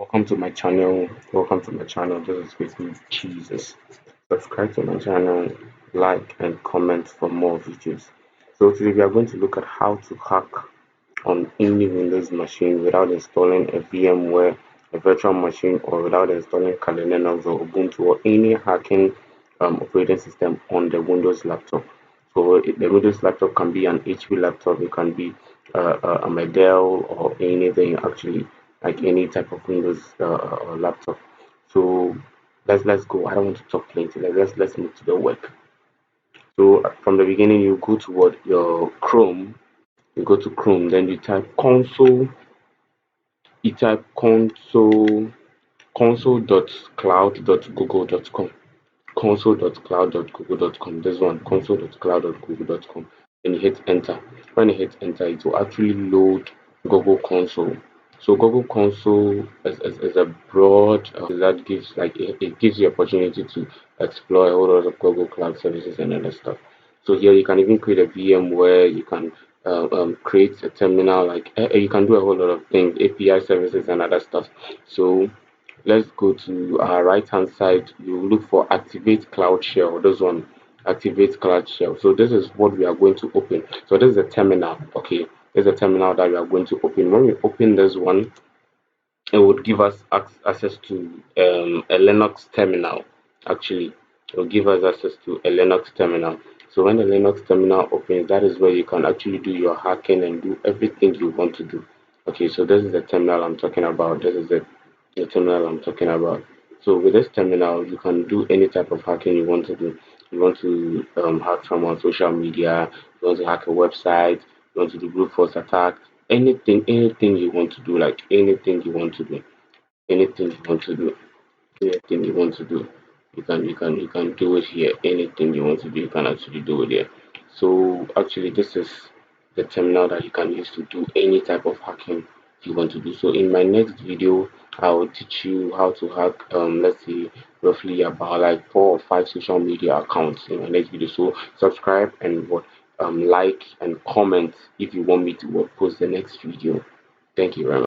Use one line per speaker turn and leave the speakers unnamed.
Welcome to my channel. Welcome to my channel. This is with me, Jesus. Subscribe to my channel, like and comment for more videos. So today we are going to look at how to hack on any Windows machine without installing a VMware, a virtual machine, or without installing Kali Linux or Ubuntu or any hacking operating system on the Windows laptop. So the Windows laptop can be an HP laptop, it can be a Dell or anything actually, like any type of Windows laptop. So let's go. I don't want to talk plenty. Let's move to the work. So from the beginning, you go to what your Chrome. You go to Chrome, then you type console. You type console.cloud.google.com. Console.cloud.google.com. This one, console.cloud.google.com. Then you hit enter. When you hit enter, it will actually load Google Console. So Google Console is a broad that gives it gives you opportunity to explore a whole lot of Google Cloud services and other stuff. So here you can even create a VMware. You can create a terminal. You can do a whole lot of things, API services and other stuff. So let's go to our right hand side. You look for activate cloud shell. This one, activate cloud shell. So this is what we are going to open. So this is a terminal. Okay, this is a terminal that we are going to open. When we open this one, it would give us access to a Linux terminal. Actually, it will give us access to a Linux terminal. So when the Linux terminal opens, that is where you can actually do your hacking and do everything you want to do. Okay, so this is the terminal I'm talking about. This is the terminal I'm talking about. So with this terminal, you can do any type of hacking you want to do. You want to hack someone's social media, you want to hack a website, you want to do brute force attack, anything you want to do, like anything you want to do, anything you want to do, anything you want to do, you can do it here. Anything you want to do, you can actually do it here. So actually this is the terminal that you can use to do any type of hacking you want to do. So in my next video, I will teach you how to hack let's say roughly about like 4 or 5 social media accounts in my next video. So subscribe and what like and comment if you want me to post the next video. Thank you very much.